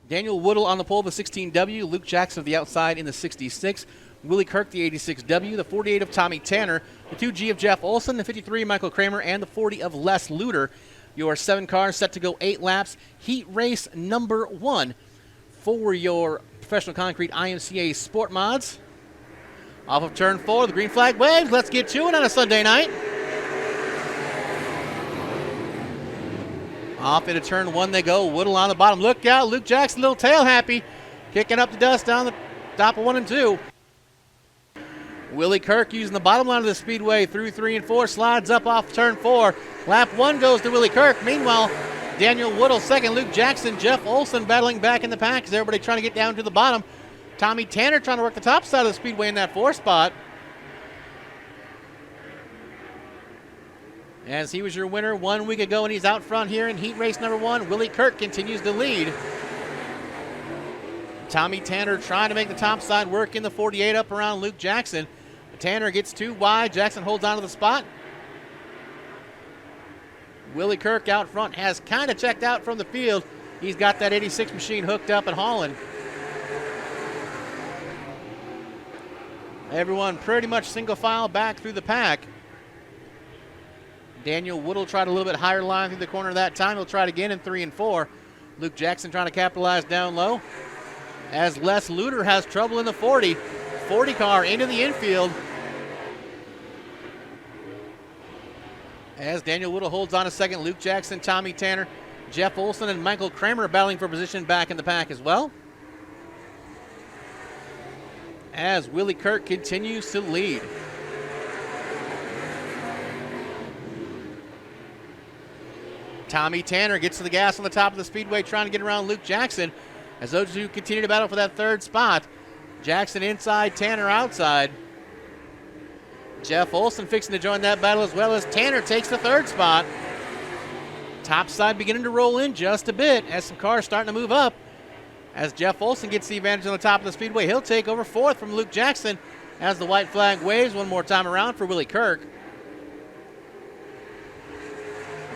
Daniel Woodle on the pole, the 16W. Luke Jackson of the outside in the 66. Willie Kirk, the 86W. The 48 of Tommy Tanner. The 2G of Jeff Olson. The 53 Michael Kramer. And the 40 of Les Luter. Your 7 cars set to go 8 laps. Heat race number 1 for your Professional Concrete IMCA SportMods. Off of turn 4, the green flag waves. Let's get to it on a Sunday night. Off into turn 1 they go. Woodle on the bottom. Look out. Luke Jackson, little tail happy. Kicking up the dust down the top of 1 and 2. Willie Kirk using the bottom line of the speedway through 3 and 4. Slides up off turn 4. Lap 1 goes to Willie Kirk. Meanwhile, Daniel Woodle second. Luke Jackson, Jeff Olson battling back in the pack as everybody trying to get down to the bottom. Tommy Tanner trying to work the top side of the speedway in that 4 spot. As he was your winner 1 week ago, and he's out front here in heat race number 1. Willie Kirk continues to lead. Tommy Tanner trying to make the top side work in the 48 up around Luke Jackson. Tanner gets too wide. Jackson holds on to the spot. Willie Kirk out front has kind of checked out from the field. He's got that 86 machine hooked up and hauling. Everyone pretty much single file back through the pack. Daniel Woodle tried a little bit higher line through the corner that time. He'll try it again in 3 and 4. Luke Jackson trying to capitalize down low. As Les Luter has trouble in the 40. 40 car into the infield. As Daniel Woodle holds on a second. Luke Jackson, Tommy Tanner, Jeff Olson, and Michael Kramer battling for position back in the pack as well. As Willie Kirk continues to lead. Tommy Tanner gets to the gas on the top of the speedway trying to get around Luke Jackson as those two continue to battle for that 3rd spot. Jackson inside, Tanner outside. Jeff Olson fixing to join that battle as well as Tanner takes the 3rd spot. Top side beginning to roll in just a bit as some cars starting to move up. As Jeff Olson gets the advantage on the top of the speedway, he'll take over 4th from Luke Jackson as the white flag waves one more time around for Willie Kirk.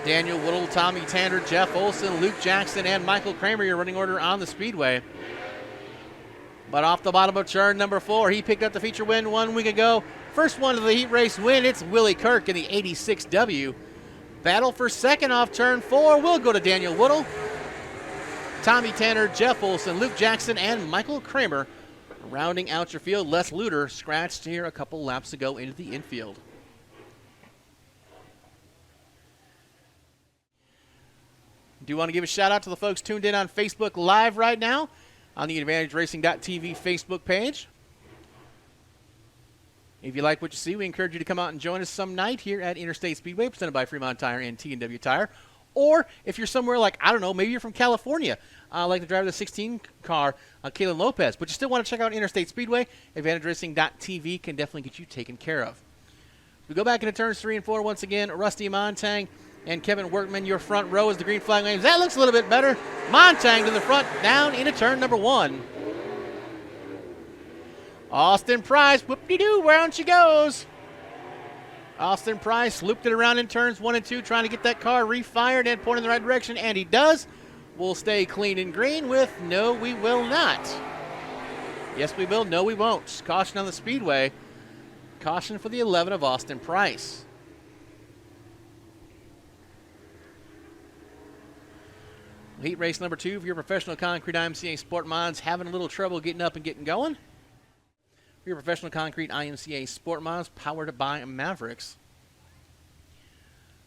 Daniel Woodle, Tommy Tanner, Jeff Olson, Luke Jackson, and Michael Kramer, your running order on the speedway. But off the bottom of turn number 4, he picked up the feature win 1 week ago. First one of the heat race win, it's Willie Kirk in the 86W. Battle for second off turn 4 will go to Daniel Woodle, Tommy Tanner, Jeff Olson, Luke Jackson, and Michael Kramer. Rounding out your field, Les Luter scratched here a couple laps ago into the infield. Do want to give a shout out to the folks tuned in on Facebook Live right now on the AdvantageRacing.tv Facebook page. If you like what you see, we encourage you to come out and join us some night here at Interstate Speedway, presented by Fremont Tire and T&W Tire. Or if you're somewhere like, I don't know, maybe you're from California, like the driver of the 16 car, Kalen Lopez, but you still want to check out Interstate Speedway, AdvantageRacing.tv can definitely get you taken care of. We go back into turns 3 and 4 once again. Rusty Montang and Kevin Workman, your front row as the green flag waves. That looks a little bit better. Montang to the front, down into turn number 1. Austin Price, whoop-de-doo, round she goes. Austin Price looped it around in turns 1 and 2, trying to get that car refired and pointed in the right direction, and he does. We'll stay clean and green with no, we will not. Yes, we will. No, we won't. Caution on the speedway. Caution for the 11 of Austin Price. Heat race number 2 for your Professional Concrete IMCA SportMods, having a little trouble getting up and getting going. For your Professional Concrete IMCA SportMods, powered by Mavericks.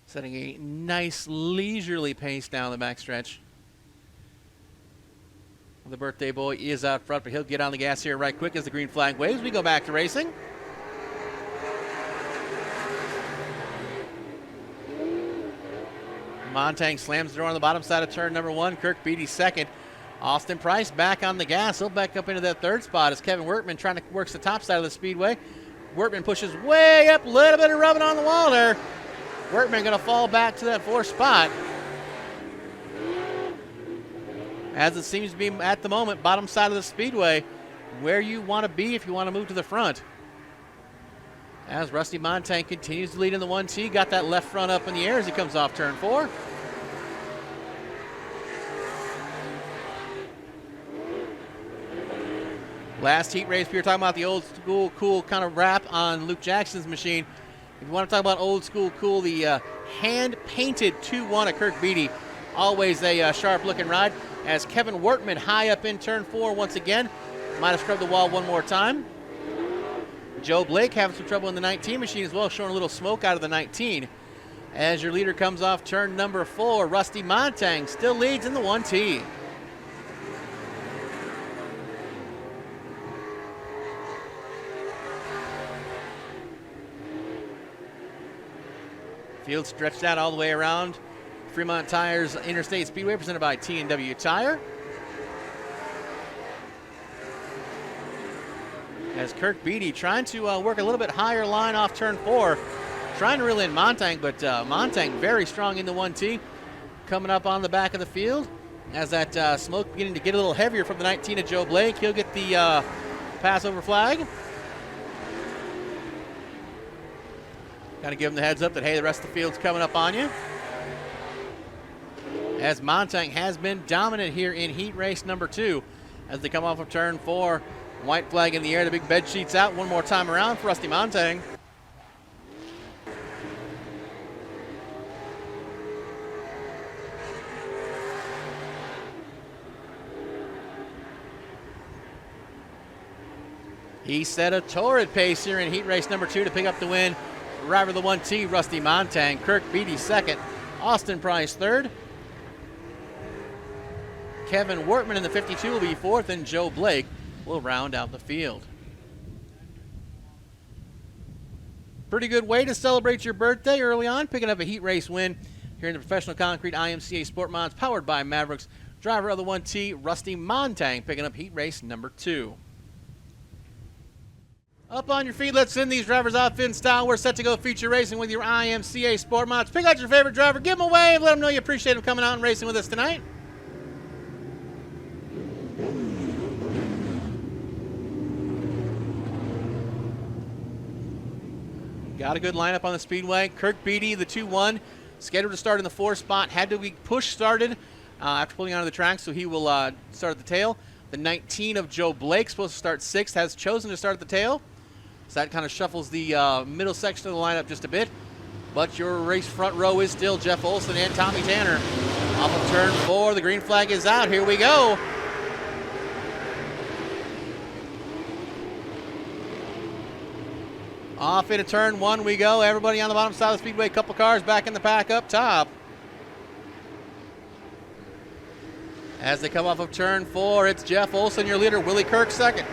Setting a nice leisurely pace down the backstretch. The birthday boy is out front, but he'll get on the gas here right quick as the green flag waves. We go back to racing. Montang slams the door on the bottom side of turn number 1. Kirk Beatty second. Austin Price back on the gas. He'll back up into that 3rd spot as Kevin Workman trying to work the top side of the speedway. Workman pushes way up, a little bit of rubbing on the wall there. Workman going to fall back to that 4th spot. As it seems to be at the moment, bottom side of the speedway, where you want to be if you want to move to the front. As Rusty Montang continues to lead in the 1T, got that left front up in the air as he comes off turn 4. Last heat race, we were talking about the old school cool kind of wrap on Luke Jackson's machine. If you want to talk about old school cool, the hand-painted 2-1 of Kirk Beattie, always a sharp-looking ride. As Kevin Wortman high up in turn 4 once again. Might have scrubbed the wall one more time. Joe Blake having some trouble in the 19 machine as well, showing a little smoke out of the 19. As your leader comes off turn number 4, Rusty Montang still leads in the 1T. Field stretched out all the way around. Fremont Tires Interstate Speedway presented by T&W Tire. As Kirk Beattie trying to work a little bit higher line off turn 4. Trying to reel in Montang, but Montang very strong in the 1T. Coming up on the back of the field. As that smoke beginning to get a little heavier from the 19 of Joe Blake. He'll get the pass-over flag. Kind of give him the heads up that, hey, the rest of the field's coming up on you. As Montang has been dominant here in heat race number 2. As they come off of turn 4, white flag in the air, the big bed sheets out one more time around for Rusty Montang. He set a torrid pace here in heat race number 2 to pick up the win. Driver of the 1T, Rusty Montang. Kirk Beattie second. Austin Price third. Kevin Wortman in the 52 will be fourth, and Joe Blake will round out the field. Pretty good way to celebrate your birthday early on, picking up a heat race win here in the Professional Concrete IMCA SportMods powered by Mavericks. Driver of the 1T, Rusty Montang, picking up heat race number 2. Up on your feet, let's send these drivers off in style. We're set to go feature racing with your IMCA SportMods. Pick out your favorite driver, give them a wave, let them know you appreciate them coming out and racing with us tonight. Got a good lineup on the speedway. Kirk Beattie, the 2-1, scheduled to start in the 4 spot. Had to be push started after pulling onto the track, so he will start at the tail. The 19 of Joe Blake, supposed to start 6th, has chosen to start at the tail. So that kind of shuffles the middle section of the lineup just a bit. But your race front row is still Jeff Olson and Tommy Tanner. Off of turn 4, the green flag is out. Here we go. Off into turn 1 we go. Everybody on the bottom side of the speedway. Couple cars back in the pack up top. As they come off of turn 4, it's Jeff Olson, your leader. Willie Kirk second.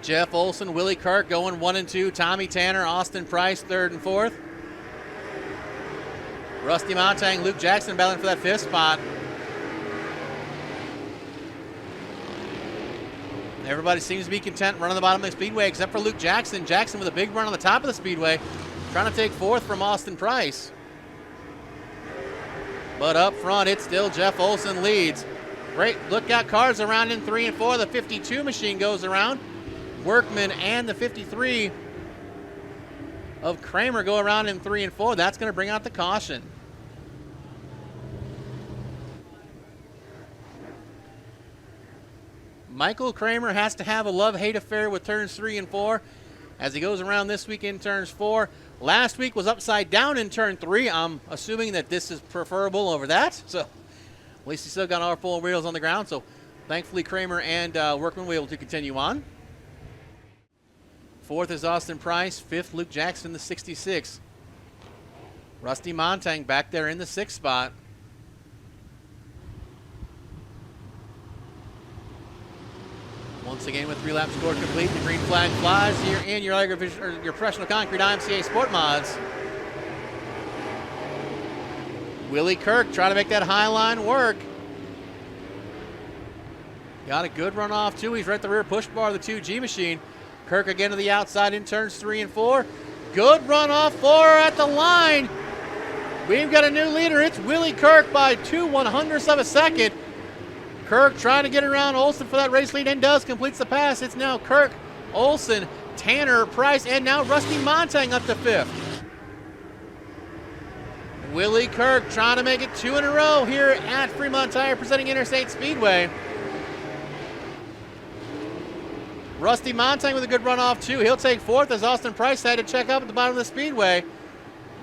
Jeff Olson, Willie Kirk going 1 and 2. Tommy Tanner, Austin Price, 3rd and 4th. Rusty Montang, Luke Jackson battling for that 5th spot. Everybody seems to be content running the bottom of the speedway except for Luke Jackson. Jackson with a big run on the top of the speedway, trying to take 4th from Austin Price. But up front, it's still Jeff Olson leads. Great lookout cars around in 3 and 4. The 52 machine goes around. Workman and the 53 of Kramer go around in 3 and 4. That's going to bring out the caution. Michael Kramer has to have a love-hate affair with turns 3 and 4 as he goes around this week in turns 4. Last week was upside down in turn 3. I'm assuming that this is preferable over that. So at least he still got all 4 wheels on the ground. So thankfully Kramer and Workman were able to continue on. 4th is Austin Price. 5th, Luke Jackson, the 66. Rusty Montang back there in the 6th spot. Once again with 3 laps scored complete, the green flag flies here in your Professional Concrete IMCA SportMods. Willie Kirk trying to make that high line work. Got a good run off too. He's right at the rear push bar of the 2G machine. Kirk again to the outside in turns 3 and 4. Good run off 4 at the line. We've got a new leader. It's Willie Kirk by 2/100ths of a second. Kirk trying to get around Olson for that race lead and does, completes the pass. It's now Kirk, Olson, Tanner, Price, and now Rusty Montang up to 5th. Willie Kirk trying to make it 2 in a row here at Fremont Tire presenting Interstate Speedway. Rusty Montang with a good run off too. He'll take 4th as Austin Price had to check up at the bottom of the speedway.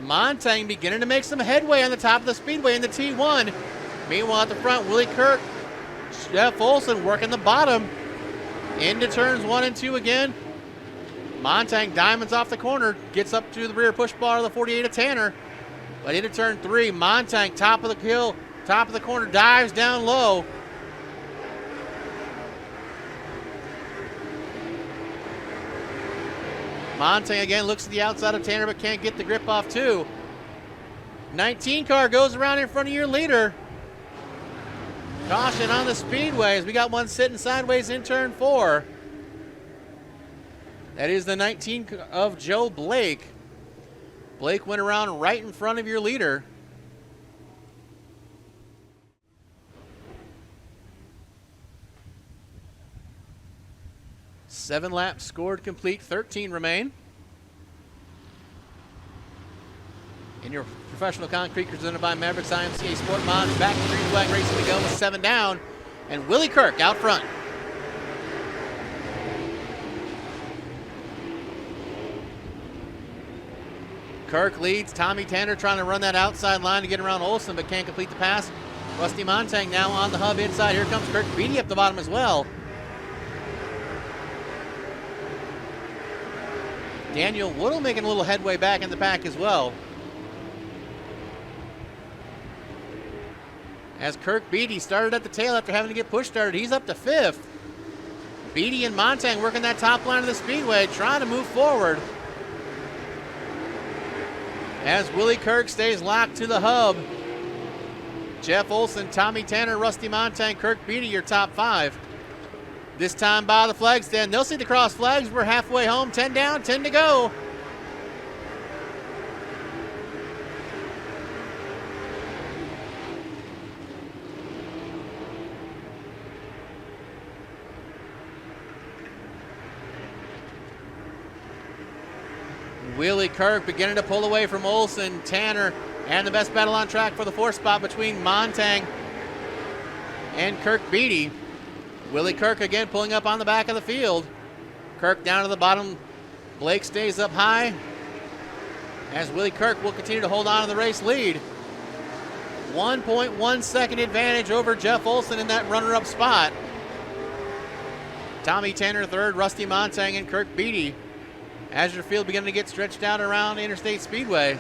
Montang beginning to make some headway on the top of the speedway in the T1. Meanwhile at the front, Willie Kirk, Jeff Olson working the bottom into turns 1 and 2 again. Montang diamonds off the corner, gets up to the rear push bar of the 48 of Tanner. But into turn 3, Montang, top of the hill, top of the corner, dives down low. Montang again looks to the outside of Tanner but can't get the grip off too. 19 car goes around in front of your leader. Caution on the speedway as we got one sitting sideways in turn 4. That is the 19 of Joe Blake. Blake went around right in front of your leader. Seven laps scored complete, 13 remain. In your professional concrete presented by Mavericks IMCA SportMods, back to green flag racing to go with 7 down, and Willie Kirk out front. Kirk leads. Tommy Tanner trying to run that outside line to get around Olson, but can't complete the pass. Rusty Montang now on the hub inside. Here comes Kirk Beatty up the bottom as well. Daniel Woodle making a little headway back in the pack as well. As Kirk Beatty started at the tail after having to get push started, he's up to 5th. Beatty and Montang working that top line of the speedway, trying to move forward. As Willie Kirk stays locked to the hub. Jeff Olson, Tommy Tanner, Rusty Montang, Kirk Beatty, your top 5. This time by the flag stand. They'll see the cross flags. We're halfway home. 10 down, 10 to go. Willie Kirk beginning to pull away from Olson, Tanner, and the best battle on track for the 4th spot between Montang and Kirk Beatty. Willie Kirk again pulling up on the back of the field. Kirk down to the bottom. Blake stays up high as Willie Kirk will continue to hold on to the race lead. 1.1 second advantage over Jeff Olson in that runner-up spot. Tommy Tanner 3rd, Rusty Montang, and Kirk Beatty. As your field beginning to get stretched out around Interstate Speedway.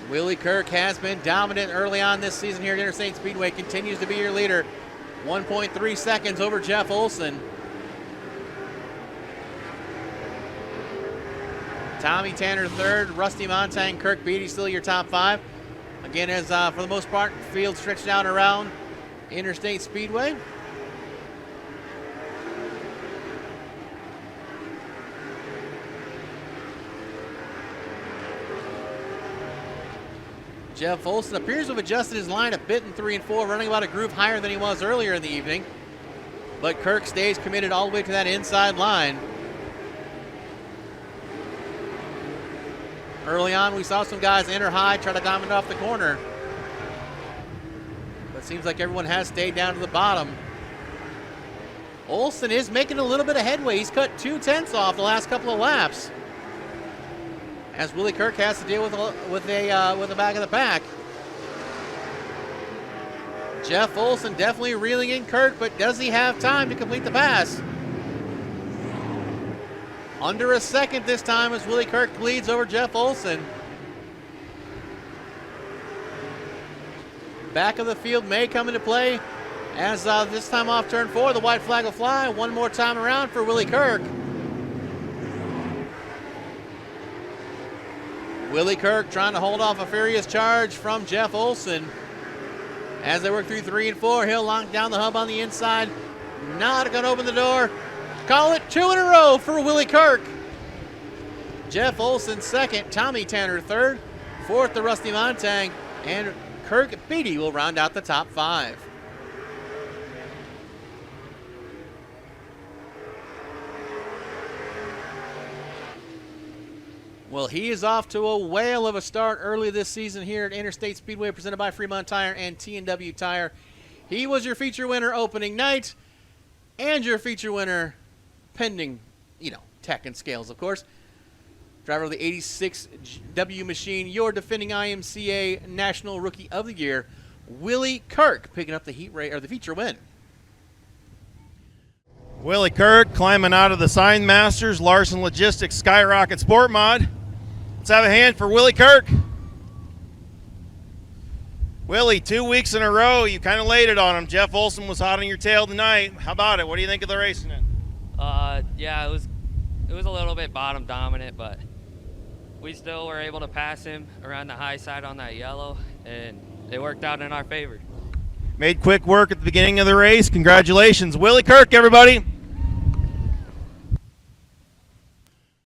Willie Kirk has been dominant early on this season here at Interstate Speedway. Continues to be your leader. 1.3 seconds over Jeff Olson. Tommy Tanner 3rd, Rusty Montang, Kirk Beatty still your top 5. Again, as for the most part, field stretched out around Interstate Speedway. Jeff Olson appears to have adjusted his line a bit in 3 and 4, running about a groove higher than he was earlier in the evening. But Kirk stays committed all the way to that inside line. Early on, we saw some guys enter high, try to diamond off the corner. But it seems like everyone has stayed down to the bottom. Olson is making a little bit of headway. He's cut 2/10 off the last couple of laps. As Willie Kirk has to deal with the back of the pack. Jeff Olson definitely reeling in Kirk, but does he have time to complete the pass? Under a second this time as Willie Kirk leads over Jeff Olson. Back of the field may come into play as this time off turn 4, the white flag will fly. One more time around for Willie Kirk. Willie Kirk trying to hold off a furious charge from Jeff Olson. As they work through 3 and 4, he'll lock down the hub on the inside. Not going to open the door. Call it 2 in a row for Willie Kirk. Jeff Olson 2nd, Tommy Tanner 3rd, 4th to Rusty Montang, and Kirk Beatty will round out the top 5. Well, he is off to a whale of a start early this season here at Interstate Speedway, presented by Fremont Tire and T&W Tire. He was your feature winner opening night, and your feature winner pending, tech and scales, of course. Driver of the 86W machine, your defending IMCA National Rookie of the Year, Willie Kirk, picking up the the feature win. Willie Kirk climbing out of the Sign Masters Larson Logistics Skyrocket Sport Mod. Let's have a hand for Willie Kirk. Willie, 2 weeks in a row, you kind of laid it on him. Jeff Olson was hot on your tail tonight. How about it? What do you think of the race tonight? Yeah, it was a little bit bottom dominant, but we still were able to pass him around the high side on that yellow, and it worked out in our favor. Made quick work at the beginning of the race. Congratulations, Willie Kirk, everybody.